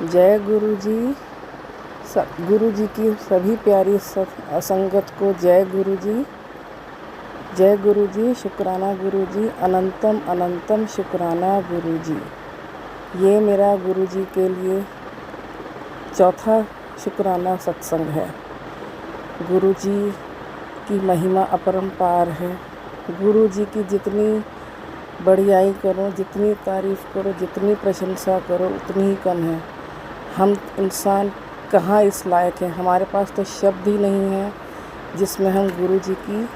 जय गुरु जी। गुरु जी की सभी प्यारी संगत को जय गुरु जी। जय गुरु जी, शुक्राना गुरु जी, अनंतम अनंतम शुक्राना गुरु जी। ये मेरा गुरु जी के लिए चौथा शुक्राना सत्संग है। गुरु जी की महिमा अपरंपार है। गुरु जी की जितनी बढ़ियाई करो, जितनी तारीफ़ करो, जितनी प्रशंसा करो उतनी ही कम है। हम इंसान कहाँ इस लायक हैं, हमारे पास तो शब्द ही नहीं है जिसमें हम गुरु जी की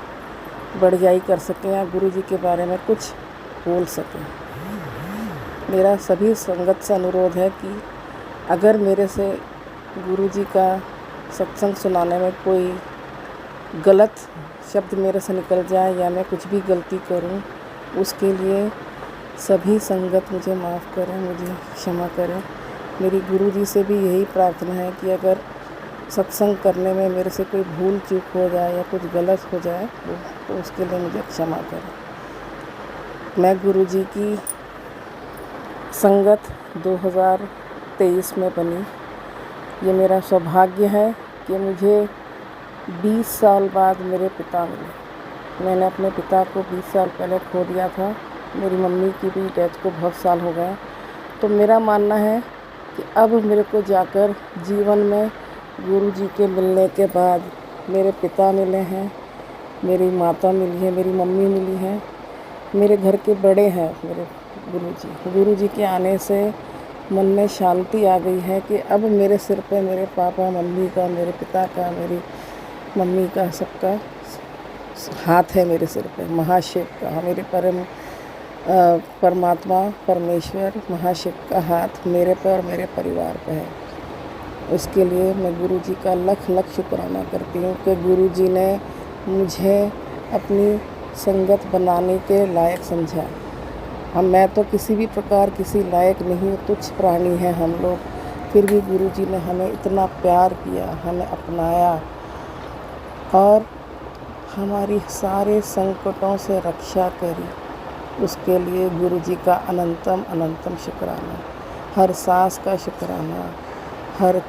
बढ़ियाई कर सकें या गुरु जी के बारे में कुछ बोल सकें। मेरा सभी संगत से अनुरोध है कि अगर मेरे से गुरु जी का सत्संग सुनाने में कोई गलत शब्द मेरे से निकल जाए या मैं कुछ भी गलती करूं, उसके लिए सभी संगत मुझे माफ़ करें, मुझे क्षमा करें। मेरी गुरु जी से भी यही प्रार्थना है कि अगर सत्संग करने में मेरे से कोई भूल चूक हो जाए या कुछ गलत हो जाए तो उसके लिए मुझे क्षमा करें। मैं गुरु जी की संगत 2023 में बनी। ये मेरा सौभाग्य है कि मुझे 20 साल बाद मेरे पिता मिले। मैंने अपने पिता को 20 साल पहले खो दिया था। मेरी मम्मी की भी डेथ को बहुत साल हो गए। तो मेरा मानना है कि अब मेरे को जाकर जीवन में गुरु जी के मिलने के बाद मेरे पिता मिले हैं, मेरी माता मिली है, मेरी मम्मी मिली है, मेरे घर के बड़े हैं मेरे गुरु जी। गुरु जी के आने से मन में शांति आ गई है कि अब मेरे सिर पे मेरे पापा मम्मी का, मेरे पिता का, मेरी मम्मी का, सबका हाथ है मेरे सिर पे। महाशिव का, मेरे परमात्मा परमेश्वर महाशिव का हाथ मेरे पे और मेरे परिवार पे है। उसके लिए मैं गुरु जी का लख लख शुक्राना करती हूँ कि गुरु जी ने मुझे अपनी संगत बनाने के लायक समझा। मैं तो किसी भी प्रकार किसी लायक नहीं, तुच्छ प्राणी हैं हम लोग, फिर भी गुरु जी ने हमें इतना प्यार किया, हमें अपनाया और हमारी सारे संकटों से रक्षा करी। उसके लिए गुरु जी का अनंतम अनंतम शुक्राना। हर सांस का शुक्राना, हर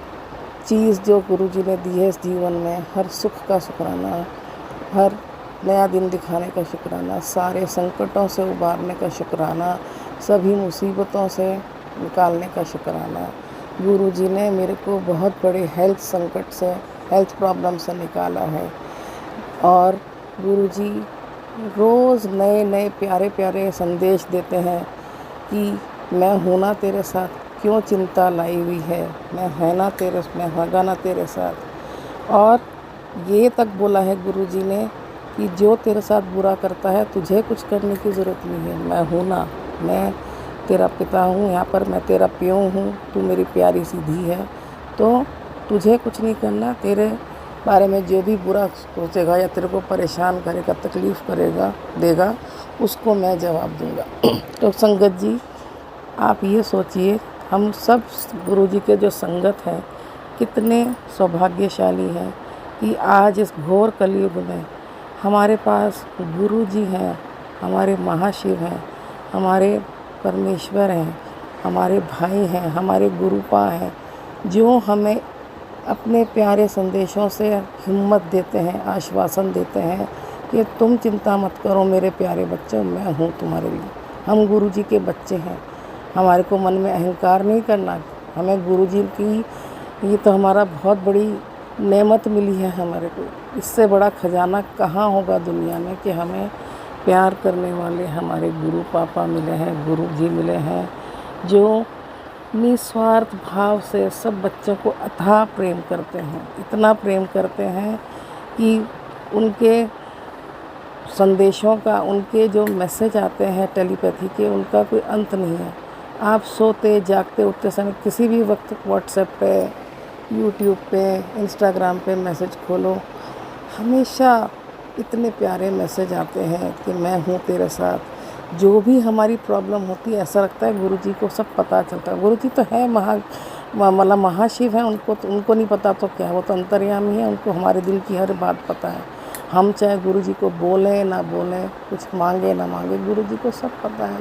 चीज़ जो गुरु जी ने दी है इस जीवन में, हर सुख का शुक्राना, हर नया दिन दिखाने का शुक्राना, सारे संकटों से उबारने का शुक्राना, सभी मुसीबतों से निकालने का शुक्राना। गुरु जी ने मेरे को बहुत बड़े हेल्थ संकट से, हेल्थ प्रॉब्लम से निकाला है। और गुरु जी रोज़ नए नए प्यारे प्यारे संदेश देते हैं कि मैं हूँ ना तेरे साथ, क्यों चिंता लाई हुई है, मैं है ना तेरे, मैं होगा ना तेरे साथ। और ये तक बोला है गुरु जी ने कि जो तेरे साथ बुरा करता है तुझे कुछ करने की ज़रूरत नहीं है, मैं हूँ ना, मैं तेरा पिता हूँ, यहाँ पर मैं तेरा प्यों हूँ, तू मेरी प्यारी सी धी है, तो तुझे कुछ नहीं करना। तेरे बारे में जो भी बुरा सोचेगा या तेरे को परेशान करेगा, तकलीफ़ करेगा, देगा, उसको मैं जवाब दूंगा। तो संगत जी आप ये सोचिए, हम सब गुरु जी के जो संगत हैं कितने सौभाग्यशाली हैं कि आज इस घोर कलयुग में हमारे पास गुरु जी हैं, हमारे महाशिव हैं, हमारे परमेश्वर हैं, हमारे भाई हैं, हमारे गुरुपा हैं, जो हमें अपने प्यारे संदेशों से हिम्मत देते हैं, आश्वासन देते हैं कि तुम चिंता मत करो मेरे प्यारे बच्चों, मैं हूँ तुम्हारे लिए। हम गुरु जी के बच्चे हैं, हमारे को मन में अहंकार नहीं करना। हमें गुरु जी की ये तो हमारा बहुत बड़ी नेमत मिली है हमारे को। इससे बड़ा खजाना कहाँ होगा दुनिया में कि हमें प्यार करने वाले हमारे गुरु पापा मिले हैं, गुरु जी मिले हैं, जो निस्वार्थ भाव से सब बच्चों को अथाह प्रेम करते हैं। इतना प्रेम करते हैं कि उनके संदेशों का, उनके जो मैसेज आते हैं टेलीपैथी के, उनका कोई अंत नहीं है। आप सोते जागते उठते समय किसी भी वक्त व्हाट्सएप पे, यूट्यूब पे, इंस्टाग्राम पे मैसेज खोलो, हमेशा इतने प्यारे मैसेज आते हैं कि मैं हूँ तेरे साथ। जो भी हमारी प्रॉब्लम होती है ऐसा लगता है गुरु जी को सब पता चलता है। गुरु जी तो है मतलब महाशिव है, उनको नहीं पता तो क्या, वो तो अंतर्यामी है, उनको हमारे दिल की हर बात पता है। हम चाहे गुरु जी को बोलें ना बोलें, कुछ मांगे ना मांगे, गुरु जी को सब पता है।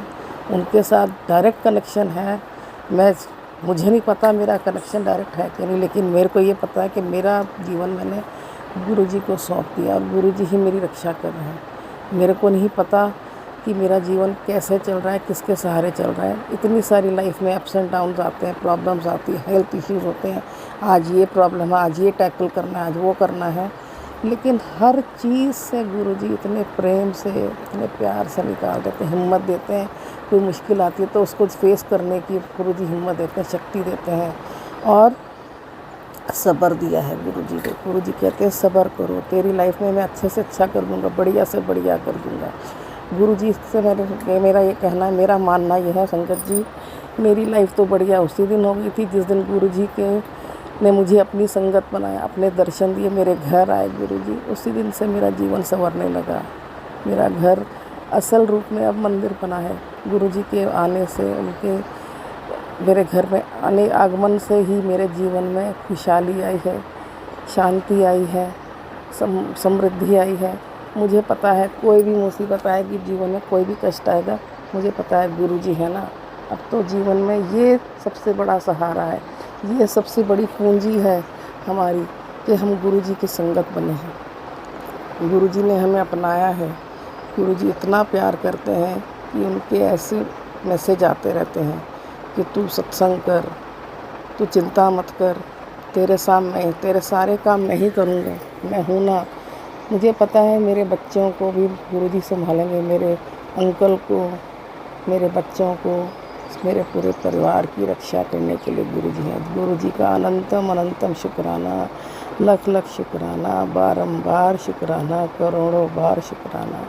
उनके साथ डायरेक्ट कनेक्शन है। मैं मुझे नहीं पता मेरा कनेक्शन डायरेक्ट है कि नहीं, लेकिन मेरे को ये पता है कि मेरा जीवन मैंने गुरुजी को सौंप दिया और गुरुजी ही मेरी रक्षा कर रहे हैं। मेरे को नहीं पता कि मेरा जीवन कैसे चल रहा है, किसके सहारे चल रहा है। इतनी सारी लाइफ में अप्स एंड डाउन्स आते हैं, प्रॉब्लम्स आती है, हेल्थ इश्यूज़ होते हैं, आज ये प्रॉब्लम है, आज ये टैकल करना है, आज वो करना है, लेकिन हर चीज़ से गुरुजी इतने प्रेम से, इतने प्यार से निकाल देते हैं, हिम्मत देते हैं। कोई मुश्किल आती है तो उसको फेस करने की गुरुजी हिम्मत देते हैं, शक्ति देते हैं और सब्र दिया है गुरुजी को। गुरुजी कहते हैं सब्र करो, तेरी लाइफ में मैं अच्छे से अच्छा कर दूँगा, बढ़िया से बढ़िया कर दूँगा। गुरुजी से मेरा ये कहना है, मेरा मानना ये है संगत जी, मेरी लाइफ तो बढ़िया उसी दिन हो गई थी जिस दिन गुरुजी ने मुझे अपनी संगत बनाया, अपने दर्शन दिए, मेरे घर आए गुरुजी। उसी दिन से मेरा जीवन संवरने लगा। मेरा घर असल रूप में अब मंदिर बना है। गुरुजी के आने से, उनके मेरे घर में आगमन से ही मेरे जीवन में खुशहाली आई है, शांति आई है, समृद्धि आई है। मुझे पता है कोई भी मुसीबत आएगी जीवन में, कोई भी कष्ट आएगा, मुझे पता है गुरुजी है ना। अब तो जीवन में ये सबसे बड़ा सहारा है, ये सबसे बड़ी पूंजी है हमारी कि हम गुरुजी की संगत बने हैं। गुरुजी ने हमें अपनाया है। गुरुजी इतना प्यार करते हैं कि उनके ऐसे मैसेज आते रहते हैं कि तू सत्संग कर, तू चिंता मत कर, तेरे सामने तेरे सारे काम मैं ही करूँगा, मैं हूँ ना। मुझे पता है मेरे बच्चों को भी गुरुजी संभालेंगे, मेरे अंकल को, मेरे बच्चों को, मेरे पूरे परिवार की रक्षा करने के लिए गुरुजी हैं। गुरुजी का अनंतम अनंतम शुक्राना, लख लख शुक्राना, बारंबार शुक्राना, करोड़ों बार शुक्राना,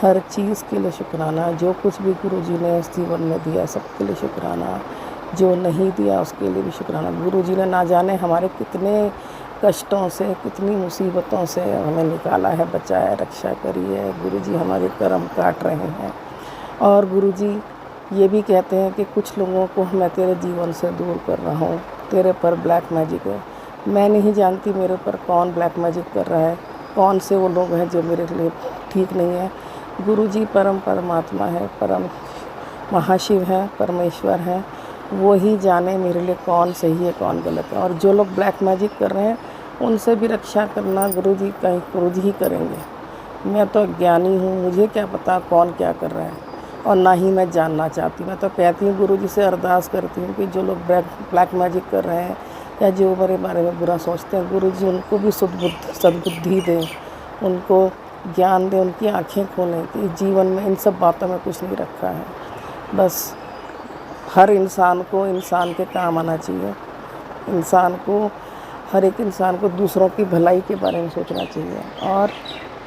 हर चीज़ के लिए शुक्राना। जो कुछ भी गुरुजी ने इस जीवन में दिया सबके लिए शुक्राना, जो नहीं दिया उसके लिए भी शुक्राना। गुरुजी ने ना जाने हमारे कितने कष्टों से, कितनी मुसीबतों से हमें निकाला है, बचाया, रक्षा करी है। गुरुजी हमारे कर्म काट रहे हैं। और गुरुजी ये भी कहते हैं कि कुछ लोगों को मैं तेरे जीवन से दूर कर रहा हूँ, तेरे पर ब्लैक मैजिक है। मैं नहीं जानती मेरे ऊपर कौन ब्लैक मैजिक कर रहा है, कौन से वो लोग हैं जो मेरे लिए ठीक नहीं है। गुरुजी परम परमात्मा है, परम महाशिव है, परमेश्वर है, वो ही जाने मेरे लिए कौन सही है कौन गलत है। और जो लोग ब्लैक मैजिक कर रहे हैं उनसे भी रक्षा करना गुरुजी ही करेंगे। मैं तो ज्ञानी हूँ, मुझे क्या पता कौन क्या कर रहा है, और ना ही मैं जानना चाहती। मैं तो कहती हूँ गुरुजी से अरदास करती हूँ कि जो लोग ब्लैक मैजिक कर रहे हैं या जो मेरे बारे में बुरा सोचते हैं, गुरुजी उनको भी सद्बुद्धि दें, उनको ज्ञान दें, उनकी आँखें खोलें कि जीवन में इन सब बातों में कुछ नहीं रखा है। बस हर इंसान को इंसान के काम आना चाहिए। इंसान को, हर एक इंसान को दूसरों की भलाई के बारे में सोचना चाहिए और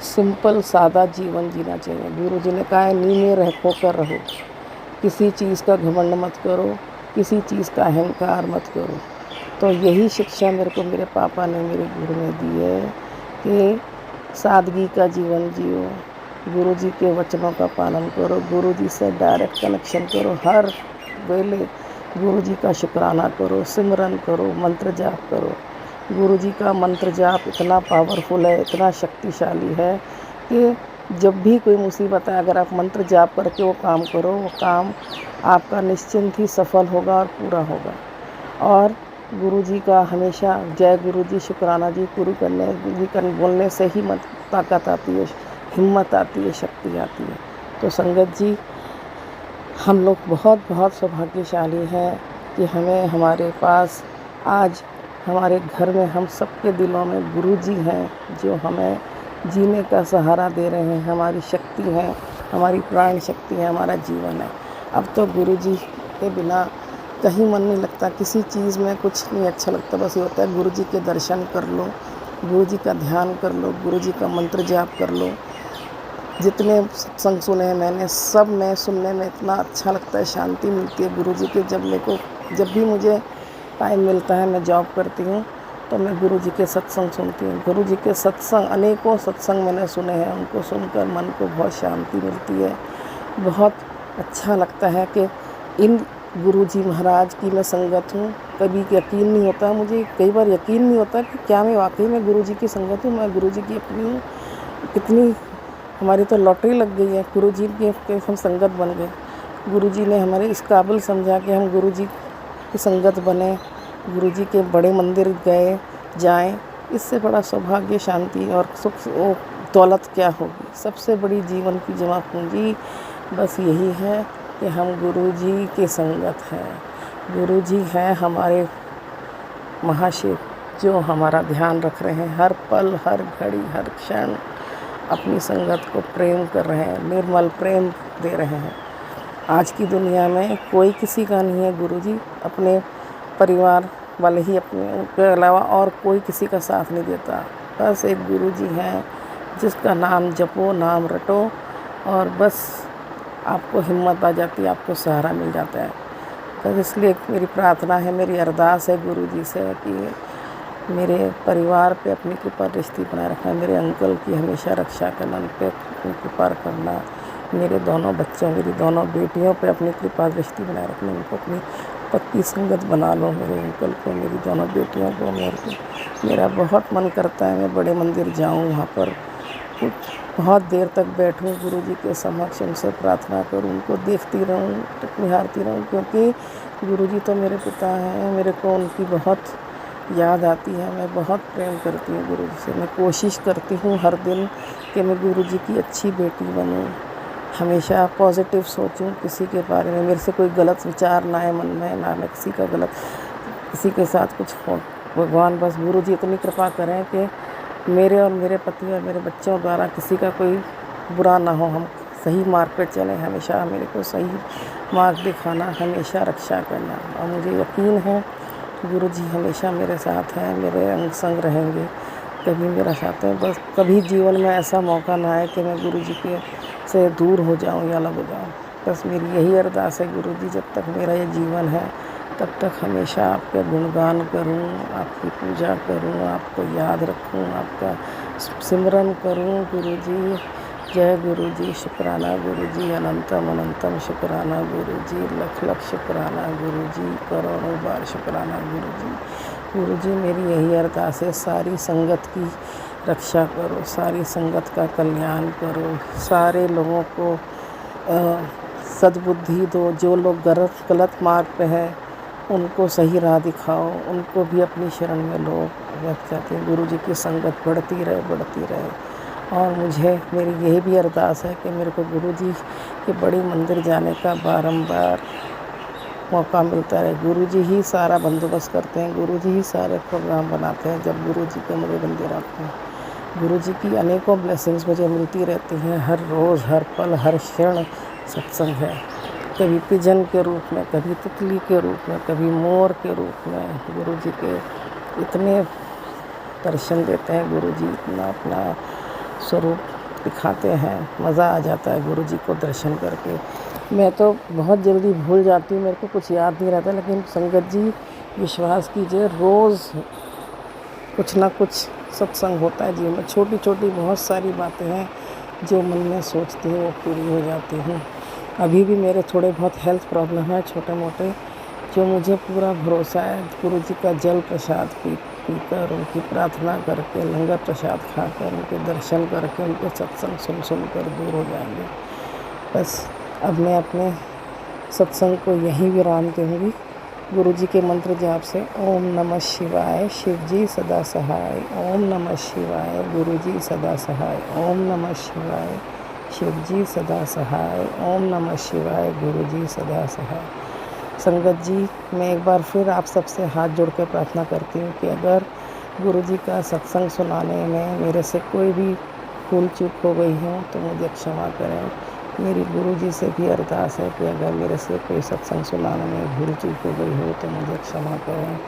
सिंपल सादा जीवन जीना चाहिए। गुरुजी ने कहा है नीमे रह होकर रहो, किसी चीज़ का घमंड मत करो, किसी चीज़ का अहंकार मत करो। तो यही शिक्षा मेरे को मेरे पापा ने, मेरे गुरु ने दी है कि सादगी का जीवन जियो, गुरुजी के वचनों का पालन करो, गुरुजी से डायरेक्ट कनेक्शन करो, हर वेले गुरुजी का शुक्राना करो, सिमरन करो, मंत्र जाप करो। गुरुजी का मंत्र जाप इतना पावरफुल है, इतना शक्तिशाली है कि जब भी कोई मुसीबत है, अगर आप मंत्र जाप करके वो काम करो, वो काम आपका निश्चिंत ही सफल होगा और पूरा होगा। और गुरुजी का हमेशा जय गुरुजी, शुक्राना जी गुरु करने बोलने से ही ताकत आती है, हिम्मत आती है, शक्ति आती है। तो संगत जी, हम लोग बहुत बहुत सौभाग्यशाली हैं कि हमें, हमारे पास आज हमारे घर में हम सबके दिलों में गुरुजी हैं जो हमें जीने का सहारा दे रहे हैं, हमारी शक्ति है, हमारी प्राण शक्ति है, हमारा जीवन है। अब तो गुरुजी के बिना कहीं मन नहीं लगता, किसी चीज़ में कुछ नहीं अच्छा लगता। बस ये होता है गुरुजी के दर्शन कर लो, गुरुजी का ध्यान कर लो, गुरुजी का मंत्र जाप कर लो। जितने सत्संग सुने हैं मैंने, सब में सुनने में इतना अच्छा लगता है, शांति मिलती है गुरुजी के। जब भी मुझे टाइम मिलता है, मैं जॉब करती हूँ तो मैं गुरुजी के सत्संग सुनती हूँ। गुरुजी के सत्संग, अनेकों सत्संग मैंने सुने हैं, उनको सुनकर मन को बहुत शांति मिलती है। बहुत अच्छा लगता है कि इन गुरुजी महाराज की मैं संगत हूँ। कभी यकीन नहीं होता मुझे, कई बार यकीन नहीं होता कि क्या मैं वाकई में गुरुजी की संगत हूँ, मैं गुरुजी की अपनी हूँ। कितनी हमारी तो लॉटरी लग गई है, गुरुजी की हम संगत बन गए। गुरुजी ने हमारे इस काबिल समझा कि हम गुरुजी की संगत बने, गुरु जी के बड़े मंदिर जाएं। इससे बड़ा सौभाग्य, शांति और सुख और दौलत क्या होगी। सबसे बड़ी जीवन की जमा पूंजी बस यही है कि हम गुरु जी की संगत हैं। गुरु जी हैं हमारे महाशिव, जो हमारा ध्यान रख रहे हैं हर पल, हर घड़ी, हर क्षण अपनी संगत को प्रेम कर रहे हैं, निर्मल प्रेम दे रहे हैं। आज की दुनिया में कोई किसी का नहीं है गुरु जी, अपने परिवार वाले ही अपने के अलावा और कोई किसी का साथ नहीं देता। बस एक गुरु जी हैं जिसका नाम जपो, नाम रटो और बस आपको हिम्मत आ जाती है, आपको सहारा मिल जाता है। तो इसलिए मेरी प्रार्थना है, मेरी अरदास है गुरु जी से कि मेरे परिवार पे अपनी कृपा दृष्टि बनाए रखना, मेरे अंकल की हमेशा रक्षा करना, उन पर अपनी कृपा करना, मेरे दोनों बच्चों, मेरी दोनों बेटियों पे अपनी कृपा दृष्टि बनाए रखना, उनको अपनी पक्की संगत बना लो, मेरे अंकल को, मेरी दोनों बेटियों को। मेरा बहुत मन करता है मैं बड़े मंदिर जाऊं, वहाँ पर कुछ बहुत देर तक बैठूं, गुरु जी के समक्ष उनसे प्रार्थना करूं, उनको देखती रहूं, निहारती रहूं, क्योंकि गुरु जी तो मेरे पिता हैं। मेरे को उनकी बहुत याद आती है, मैं बहुत प्रेम करती हूँ गुरु जी से। मैं कोशिश करती हूँ हर दिन कि मैं गुरु जी की अच्छी बेटी बनूँ, हमेशा पॉजिटिव सोचूं, किसी के बारे में मेरे से कोई गलत विचार ना आए मन में, ना मैं किसी का गलत, किसी के साथ कुछ हो। भगवान बस गुरु जी इतनी कृपा करें कि मेरे और मेरे पति और मेरे बच्चों द्वारा किसी का कोई बुरा ना हो, हम सही मार्ग पर चलें, हमेशा मेरे को सही मार्ग दिखाना, हमेशा रक्षा करना। और मुझे यकीन है गुरु जी हमेशा मेरे साथ हैं, मेरे अंग संग रहेंगे, कभी मेरा साथ है। बस कभी जीवन में ऐसा मौका ना आए कि मैं गुरु जी के से दूर हो जाऊं या अलग हो जाऊं। बस मेरी यही अरदास है गुरु जी, जब तक मेरा ये जीवन है तब तक हमेशा आपका गुणगान करूं, आपकी पूजा करूं, आपको याद रखूं, आपका सिमरन करूं। गुरु जी, जय गुरु जी, शुक्राना गुरु जी, अनंतम अनंतम शुक्राना गुरु जी, लख लख शुक्राना गुरु जी, करोड़ों बार शुक्राना गुरु जी। गुरु जी, मेरी यही अरदास है, सारी संगत की रक्षा करो, सारी संगत का कल्याण करो, सारे लोगों को सद्बुद्धि दो, जो लोग गलत मार्ग पे हैं उनको सही राह दिखाओ, उनको भी अपनी शरण में लो। मैं चाहती हूँ गुरु जी की संगत बढ़ती रहे, बढ़ती रहे। और मुझे मेरी यही भी अरदास है कि मेरे को गुरु जी के बड़ी मंदिर जाने का बारंबार मौका मिलता रहे। गुरु जी ही सारा बंदोबस्त करते हैं, गुरु जी ही सारे प्रोग्राम बनाते हैं। जब गुरु जी के मेरे मंदिर आते हैं, गुरु जी की अनेकों ब्लेसिंग्स मुझे मिलती रहती हैं। हर रोज़, हर पल, हर क्षण सत्संग है। कभी पिजन के रूप में, कभी तितली के रूप में, कभी मोर के रूप में गुरु जी के इतने दर्शन देते हैं। गुरु जी इतना अपना स्वरूप दिखाते हैं, मज़ा आ जाता है गुरु जी को दर्शन करके। मैं तो बहुत जल्दी भूल जाती हूँ, मेरे को कुछ याद नहीं रहता, लेकिन संगत जी विश्वास कीजिए, रोज़ कुछ ना कुछ सत्संग होता है जीवन में। छोटी छोटी बहुत सारी बातें हैं जो मन में सोचती हूँ वो पूरी हो जाती हूँ। अभी भी मेरे थोड़े बहुत हेल्थ प्रॉब्लम है छोटे मोटे, जो मुझे पूरा भरोसा है गुरु जी का जल प्रसाद पीकर, उनकी प्रार्थना करके, लंगर प्रसाद खाकर, उनके दर्शन करके, उनके सत्संग सुन कर दूर हो जाएंगे। बस अब मैं अपने सत्संग को यहीं विराम दूँगी गुरु जी के मंत्र जाप से। ओम नमः शिवाय, शिव जी सदा सहाय। ओम नमः शिवाय, गुरु जी सदा सहाय। ओम नमः शिवाय, शिव जी सदा सहाय। ओम नमः शिवाय, गुरु जी सदा सहाय। संगत जी, मैं एक बार फिर आप सबसे हाथ जोड़ कर प्रार्थना करती हूँ कि अगर गुरु जी का सत्संग सुनाने में मेरे से कोई भी भूल चूक हो गई हो तो मुझे क्षमा करें। मेरी गुरु जी से भी अरदास है कि अगर मेरे से कोई सत्संग सुनाने में भूल चूक हो गई हो तो मुझे क्षमा करें।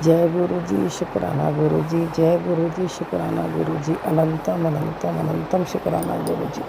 जय गुरु जी, शुक्राना गुरु जी, जय गुरु जी, शुक्राना गुरु जी, अनंतम अनंतम अनंतम शुक्राना गुरु जी।